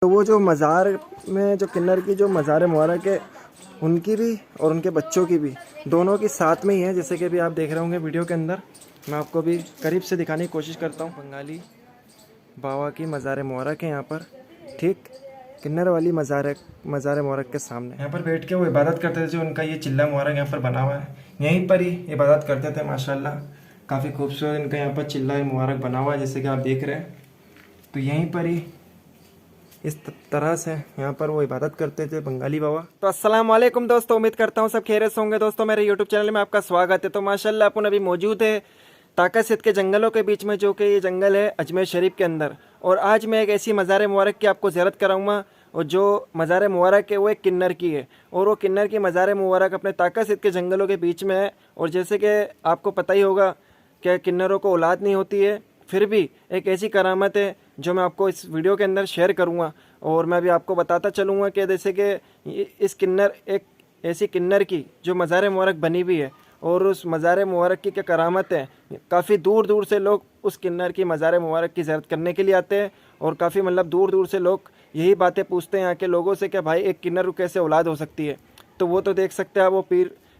तो वो जो मज़ार में जो किन्नर की जो मज़ार मुबारक है, उनकी भी और उनके बच्चों की भी, दोनों की साथ में ही है। जैसे कि अभी आप देख रहे होंगे वीडियो के अंदर, मैं आपको भी करीब से दिखाने की कोशिश करता हूँ। बंगाली बाबा की मज़ार मुबारक है यहाँ पर, ठीक किन्नर वाली मज़ार मुबारक के सामने। यहाँ पर बैठ के वो इबादत करते थे। जो उनका ये चिल्ला मुबारक यहाँ पर बना हुआ है, यहीं पर ही इबादत करते थे। माशाल्लाह काफ़ी खूबसूरत इनका यहाँ पर चिल्ला मुबारक बना हुआ है, जैसे कि आप देख रहे हैं। तो यहीं पर ही इस तरह से यहाँ पर वो इबादत करते थे बंगाली बाबा। तो अस्सलाम वालेकुम दोस्तों, उम्मीद करता हूँ सब खैरियत से होंगे। दोस्तों मेरे यूट्यूब चैनल में आपका स्वागत है। तो माशाल्लाह अपन अभी मौजूद है ताका सिद्ध के जंगलों के बीच में, जो कि ये जंगल है अजमेर शरीफ के अंदर। और आज मैं एक ऐसी मज़ार मुबारक की आपको ज़ियारत कराऊंगा, और जो मज़ार मुबारक है वो एक किन्नर की है। और वो किन्नर की मज़ार मुबारक अपने ताका सिद्ध के जंगलों के बीच में है। और जैसे कि आपको पता ही होगा कि किन्नरों को औलाद नहीं होती है, फिर भी एक ऐसी करामत है जो मैं आपको इस वीडियो के अंदर शेयर करूंगा। और मैं भी आपको बताता चलूँगा कि जैसे कि इस किन्नर एक ऐसी किन्नर की जो मज़ार मुबारक बनी हुई है, और उस मज़ार मुबारक की क्या करामत है। काफ़ी दूर दूर से लोग उस किन्नर की मज़ार मुबारक की ज़ियारत करने के लिए आते हैं। और काफ़ी मतलब दूर दूर से लोग यही बातें पूछते हैं यहाँ के लोगों से कि भाई एक किन्नर को कैसे औलाद हो सकती है। तो वो तो देख सकते हैं, वो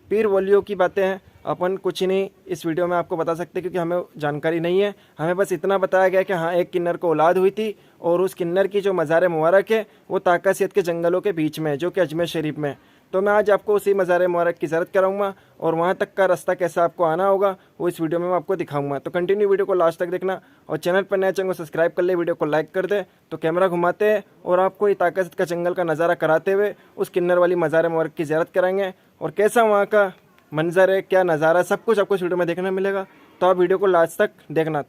पीर वलियों की बातें हैं। अपन कुछ नहीं इस वीडियो में आपको बता सकते, क्योंकि हमें जानकारी नहीं है। हमें बस इतना बताया गया कि हाँ एक किन्नर को औलाद हुई थी, और उस किन्नर की जो मज़ार मुबारक है वो ताका सिद्ध के जंगलों के बीच में है, जो कि अजमेर शरीफ में। तो मैं आज आपको उसी मज़ार मुबारक की ज़ियारत कराऊंगा, और वहाँ तक का रास्ता कैसा आपको आना होगा वो इस वीडियो में मैं आपको दिखाऊंगा। तो कंटिन्यू वीडियो को लास्ट तक देखना, और चैनल पर नए चैनल को सब्सक्राइब कर ले, वीडियो को लाइक कर दे। तो कैमरा घुमाते हैं और आपको ये ताका सिद्ध का जंगल का नज़ारा कराते हुए उस किन्नर वाली मज़ार मुबारक की ज़ियारत कराएंगे। और कैसा वहाँ का मंजर है, क्या नज़ारा, सब कुछ आपको इस वीडियो में देखने मिलेगा। तो आप वीडियो को लास्ट तक देखना।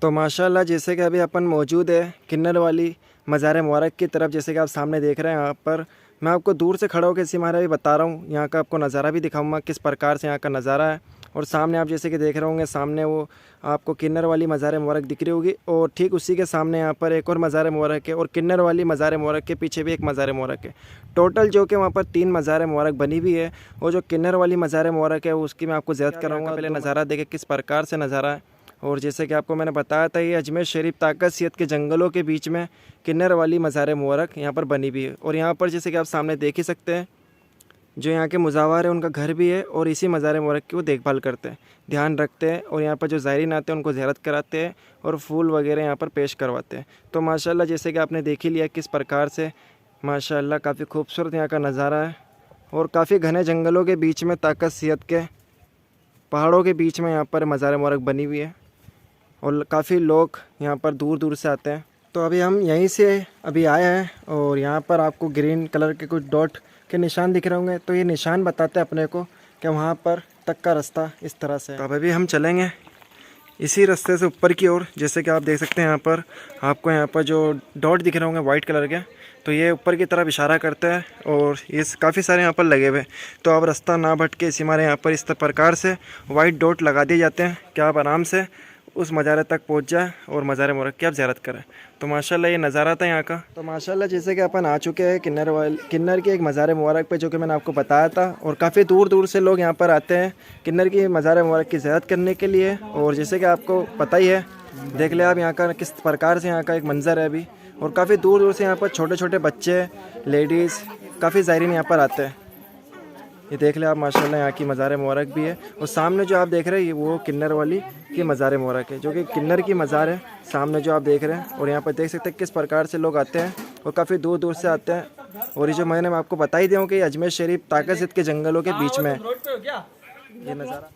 तो माशाल्लाह जैसे कि अभी अपन मौजूद है किन्नर वाली मज़ार मुबारक की तरफ, जैसे कि आप सामने देख रहे हैं। यहाँ पर मैं आपको दूर से खड़ा होकर इसी मारे भी बता रहा हूँ, यहाँ का आपको नज़ारा भी दिखाऊंगा किस प्रकार से यहाँ का नज़ारा है। और सामने आप जैसे कि देख रहे होंगे, सामने वो आपको किन्नर वाली मज़ार मुबारक दिख रही होगी, और ठीक उसी के सामने यहाँ पर एक और मज़ार मुबारक है, और किन्नर वाली मज़ार मुबारक के पीछे भी एक मज़ार मुबारक है। टोटल जो कि वहाँ पर 3 मज़ार मुबारक बनी हुई है। और जो किन्नर वाली मज़ार मुबारक है उसकी मैं आपको ज़ियारत कराऊंगा। पहले नज़ारा देखे किस प्रकार से नज़ारा है। और जैसे कि आपको मैंने बताया था, ये अजमेर शरीफ ताका सिद्ध के जंगलों के बीच में किन्नर वाली मज़ार मुबारक यहाँ पर बनी हुई है। और यहाँ पर जैसे कि आप सामने देख ही सकते हैं, जो यहाँ के मुज़ावर है उनका घर भी है, और इसी मज़ार मुबारक की वो देखभाल करते हैं, ध्यान रखते हैं। और यहाँ पर जो ज़ायरीन आते हैं उनको ज़ियारत कराते हैं, और फूल वगैरह यहाँ पर पेश करवाते हैं। तो माशाल्लाह जैसे कि आपने देख ही लिया किस प्रकार से माशाल्लाह काफ़ी खूबसूरत यहाँ का नज़ारा है। और काफ़ी घने जंगलों के बीच में ताका सिद्ध के पहाड़ों के बीच में यहाँ पर मज़ार मुबारक बनी हुई है, और काफ़ी लोग यहाँ पर दूर दूर से आते हैं। तो अभी हम यहीं से अभी आए हैं, और यहाँ पर आपको ग्रीन कलर के कुछ डॉट के निशान दिख रहे होंगे। तो ये निशान बताते हैं अपने को कि वहाँ पर तक का रास्ता इस तरह से। तो अभी हम चलेंगे इसी रास्ते से ऊपर की ओर। जैसे कि आप देख सकते हैं, यहाँ पर आपको यहाँ पर जो डॉट दिख रहे होंगे वाइट कलर के, तो ये ऊपर की तरफ इशारा करते हैं, और ये काफ़ी सारे यहाँ पर लगे हुए। तो आप रास्ता ना भटके, इसी हमारे यहाँ पर इस प्रकार से वाइट डॉट लगा दिए जाते हैं कि आप आराम से उस मज़ारे तक पहुंच जाए और मज़ार मुबारक की आप ज़ियारत करें। तो माशाल्लाह ये नज़ारा था यहाँ का। तो माशाल्लाह जैसे कि अपन आ चुके हैं किन्नर की एक मज़ार मुबारक पे, जो कि मैंने आपको बताया था। और काफ़ी दूर दूर से लोग यहाँ पर आते हैं किन्नर की मज़ार मुबारक की ज़ियारत करने के लिए। और जैसे कि आपको पता ही है, देख ले आप यहाँ का किस प्रकार से यहाँ का एक मंज़र है अभी। और काफ़ी दूर दूर से यहाँ पर छोटे छोटे बच्चे, लेडीज़, काफ़ी ज़ायरीन यहाँ पर आते हैं। ये देख ले आप माशाल्लाह यहाँ की मज़ार मुबारक भी है। और सामने जो आप देख रहे हैं, ये वो किन्नर वाली की मज़ार मुबारक है, जो कि किन्नर की मज़ार है सामने जो आप देख रहे हैं। और यहाँ पर देख सकते हैं किस प्रकार से लोग आते हैं, और काफ़ी दूर दूर से आते हैं। और ये जो मैंने आपको बता ही दिया हूँ कि अजमेर शरीफ ताका सिद्ध के जंगलों के बीच में है ये नज़ारा।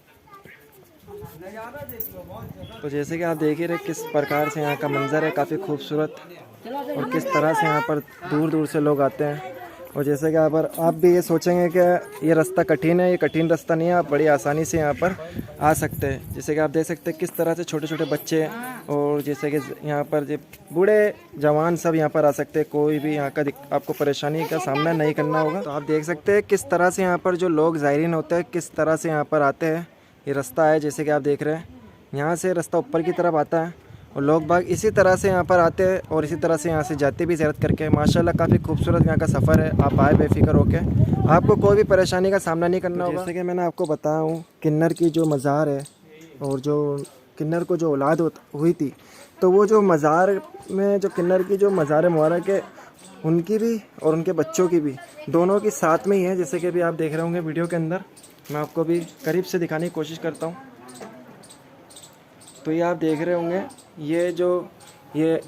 तो जैसे कि आप देख ही रहे किस प्रकार से यहाँ का मंजर है, काफ़ी खूबसूरत, और किस तरह से यहाँ पर दूर दूर से लोग आते हैं। और जैसे कि आप भी ये सोचेंगे कि ये रास्ता कठिन है, ये कठिन रास्ता नहीं है, आप बड़ी आसानी से यहाँ पर आ सकते हैं। जैसे कि आप देख सकते हैं किस तरह से छोटे छोटे बच्चे, और जैसे कि यहाँ पर जो बूढ़े जवान सब यहाँ पर आ सकते हैं। कोई भी यहाँ का आपको परेशानी का सामना नहीं करना होगा। तो आप देख सकते हैं किस तरह से यहाँ पर जो लोग ज़ायरीन होते हैं किस तरह से यहाँ पर आते हैं। ये रास्ता है जैसे कि आप देख रहे हैं, यहाँ से रास्ता ऊपर की तरफ आता है, और लोग बाग इसी तरह से यहाँ पर आते हैं, और इसी तरह से यहाँ से जाते भी ज़ियारत करके। माशाल्लाह काफ़ी खूबसूरत यहाँ का सफ़र है। आप आए बेफिक्र होके, आपको कोई भी परेशानी का सामना नहीं करना होगा। जैसे कि मैंने आपको बताया हूँ, किन्नर की जो मज़ार है, और जो किन्नर को जो औलाद हुई थी, तो वो जो मज़ार में जो किन्नर की जो मज़ार मुबारक है उनकी भी और उनके बच्चों की भी दोनों की साथ में ही है। जैसे कि अभी आप देख रहे होंगे वीडियो के अंदर, मैं आपको भी करीब से दिखाने की कोशिश करता हूँ। तो ये आप देख रहे होंगे ये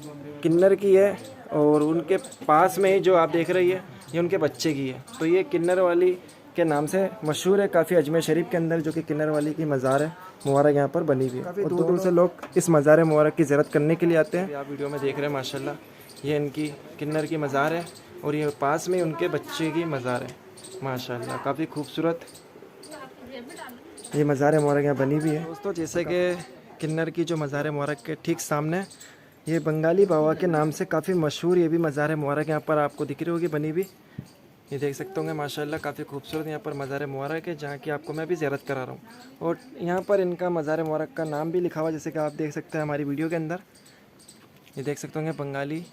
किन्नर की है और उनके पास में ही जो आप देख रही है ये उनके बच्चे की है। तो ये किन्नर वाली के नाम से मशहूर है काफ़ी अजमेर शरीफ के अंदर, जो कि किन्नर वाली की मज़ार है मुबारक यहाँ पर बनी हुई है। काफ़ी दूर दूर से लोग इस मज़ार मुबारक की ज़ियारत करने के लिए आते हैं। आप वीडियो में देख रहे हैं माशाल्लाह, ये इनकी किन्नर की मज़ार है और ये पास में उनके बच्चे की मज़ार है। माशाल्लाह काफ़ी खूबसूरत ये मज़ार मुबारक यहाँ बनी हुई है। दोस्तों जैसे कि किन्नर की जो मज़ार मुबारक के ठीक सामने ये बंगाली बाबा के नाम से काफ़ी मशहूर ये भी मज़ार मुबारक यहाँ पर आपको दिख रही होगी बनी हुई। ये देख सकते होंगे माशाल्लाह काफ़ी खूबसूरत यहाँ पर मज़ार मुबारक है, जहाँ की आपको मैं भी ज़ियारत करा रहा हूँ। और यहाँ पर इनका मज़ार मुबारक का नाम भी लिखा हुआ, जैसे कि आप देख सकते हैं हमारी वीडियो के अंदर। ये देख सकते होंगे बंगाली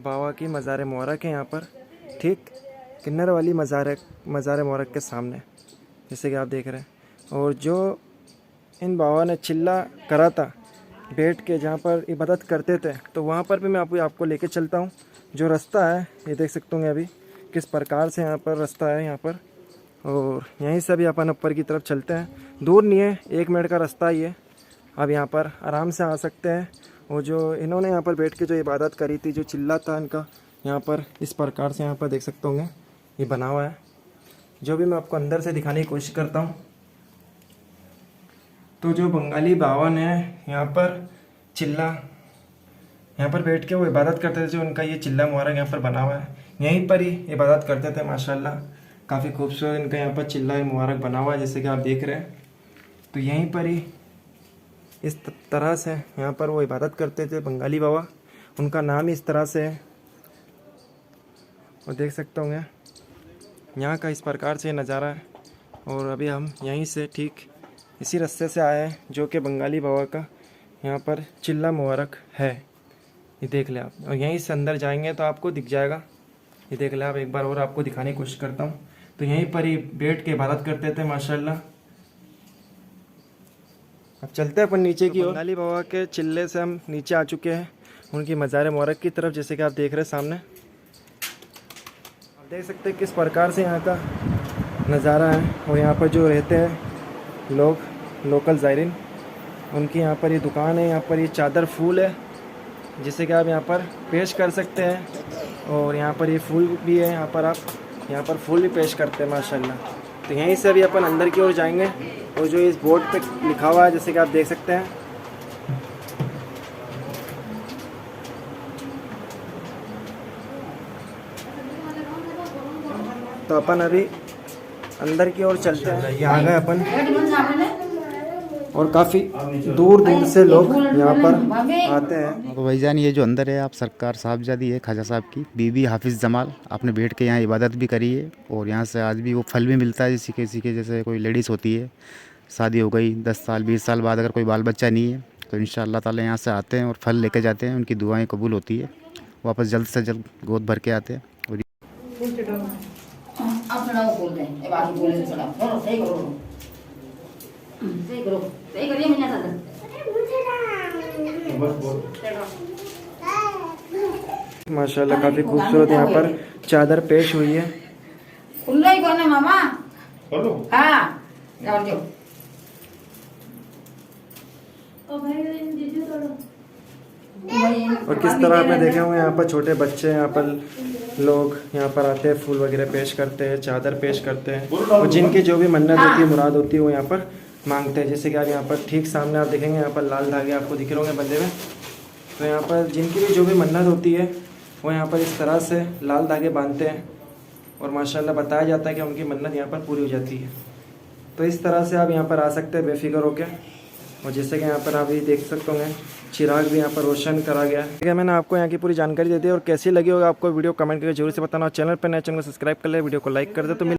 बाबा की मज़ार मुबारक है यहाँ पर, ठीक किन्नर वाली मज़ार मुबारक के सामने, जैसे कि आप देख रहे हैं। और जो इन बाबा ने चिल्ला करा था बैठ के जहाँ पर इबादत करते थे, तो वहाँ पर भी मैं आपको लेके चलता हूँ। जो रास्ता है ये देख सकते होंगे अभी किस प्रकार से यहाँ पर रास्ता है यहाँ पर, और यहीं से भी अपन ऊपर की तरफ चलते हैं। दूर नहीं है, 1 मिनट का रास्ता ही है। अब यहाँ पर आराम से आ सकते हैं। और जो इन्होंने यहाँ पर बैठ के जो इबादत करी थी, जो चिल्ला था इनका, यहाँ पर इस प्रकार से यहाँ पर देख सकते होंगे ये बना हुआ है, जो भी मैं आपको अंदर से दिखाने की कोशिश करता हूँ। तो जो बंगाली बाबा ने यहाँ पर चिल्ला यहाँ पर बैठ के वो इबादत करते थे, जो उनका ये चिल्ला मुबारक यहाँ पर बना हुआ है, यहीं पर ही इबादत करते थे। माशाल्लाह काफ़ी खूबसूरत इनका यहाँ पर चिल्ला मुबारक बना हुआ है, जैसे कि आप देख रहे हैं। तो यहीं पर ही इस तरह से यहाँ पर वो इबादत करते थे बंगाली बाबा, उनका नाम ही इस तरह से है। और देख सकते होंगे यहाँ का इस प्रकार से नज़ारा है। और अभी हम यहीं से ठीक इसी रास्ते से आए हैं, जो कि बंगाली बाबा का यहाँ पर चिल्ला मुबारक है। ये देख ले आप, और यहीं से अंदर जाएंगे तो आपको दिख जाएगा। ये देख ले आप, एक बार और आपको दिखाने की कोशिश करता हूँ। तो यहीं पर ही बैठ के इबादत करते थे माशाल्लाह। अब चलते हैं अपन नीचे की ओर। बंगाली बाबा के चिल्ले से हम नीचे आ चुके हैं उनकी मज़ार मुबारक की तरफ, जैसे कि आप देख रहे हैं सामने। आप देख सकते हैं किस प्रकार से यहाँ का नज़ारा है। और यहाँ पर जो रहते हैं लोग, लोकल ज़ायरीन, उनकी यहाँ पर ये दुकान है। यहाँ पर ये चादर फूल है, जिसे कि आप यहाँ पर पेश कर सकते हैं। और यहाँ पर ये फूल भी है, यहाँ पर आप यहाँ पर फूल भी पेश करते हैं माशाल्लाह। तो यहीं से अभी अपन अंदर की ओर जाएंगे। और जो इस बोर्ड पे लिखा हुआ है, जैसे कि आप देख सकते हैं, तो अपन अभी अंदर की ओर चलते हैं। ये आ गए अपन, और काफ़ी दूर दूर से लोग यहाँ पर आते हैं। तो भाईजान ये जो अंदर है आप सरकार साहबजादी है ख्वाजा साहब की बीबी हाफिज़ जमाल, आपने बैठ के यहाँ इबादत भी करी है। और यहाँ से आज भी वो फल भी मिलता है, किसी के जैसे कोई लेडीज़ होती है, शादी हो गई 10 साल 20 साल बाद, अगर कोई बाल बच्चा नहीं है तो इंशाअल्लाह ताला यहाँ से आते हैं और फल लेके जाते हैं। उनकी दुआएँ कबूल होती है, वापस जल्द से जल्द गोद भर के आते हैं। और माशाल्लाह काफ़ी खूबसूरत यहाँ पर चादर पेश हुई है। खुल्ला ही करना मामा। हाँ जाओ जाओ। और किस तरह आपने देखे होंगे यहाँ पर छोटे बच्चे, यहाँ पर लोग यहाँ पर आते हैं, फूल वगैरह पेश करते हैं, चादर पेश करते हैं। और जिनकी जो भी मन्नत होती है, मुराद होती है, वो यहाँ पर मांगते हैं। जैसे कि आप यहाँ पर ठीक सामने आप देखेंगे, यहाँ पर लाल धागे आपको दिख रहे होंगे बंधे हुए। तो यहाँ पर जिनकी भी जो भी मन्नत होती है, वो यहाँ पर इस तरह से लाल धागे बांधते हैं। और माशाल्लाह बताया जाता है कि उनकी मन्नत यहाँ पर पूरी हो जाती है। तो इस तरह से आप यहाँ पर आ सकते हैं बेफिक्र होकर। और जैसे कि यहाँ पर आप ये देख सकते होंगे चिराग भी यहाँ पर रोशन करा गया है। ठीक है, मैंने आपको यहाँ की पूरी जानकारी दे दी। और कैसी लगी होगा आपको वीडियो कमेंट करके जरूर से बताना। और चैनल पर नए, चैनल को सब्सक्राइब कर ले, वीडियो को लाइक कर दे। तो